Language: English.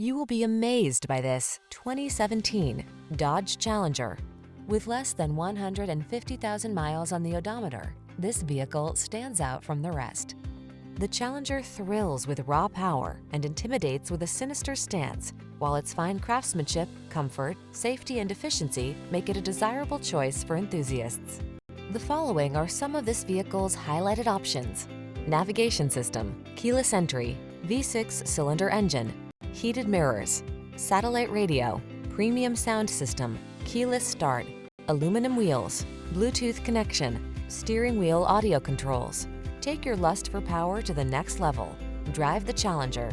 You will be amazed by this 2017 Dodge Challenger. With less than 150,000 miles on the odometer, this vehicle stands out from the rest. The Challenger thrills with raw power and intimidates with a sinister stance, while its fine craftsmanship, comfort, safety, and efficiency make it a desirable choice for enthusiasts. The following are some of this vehicle's highlighted options: navigation system, keyless entry, V6 cylinder engine, heated mirrors, satellite radio, premium sound system, keyless start, aluminum wheels, Bluetooth connection, steering wheel audio controls. Take your lust for power to the next level. Drive the Challenger.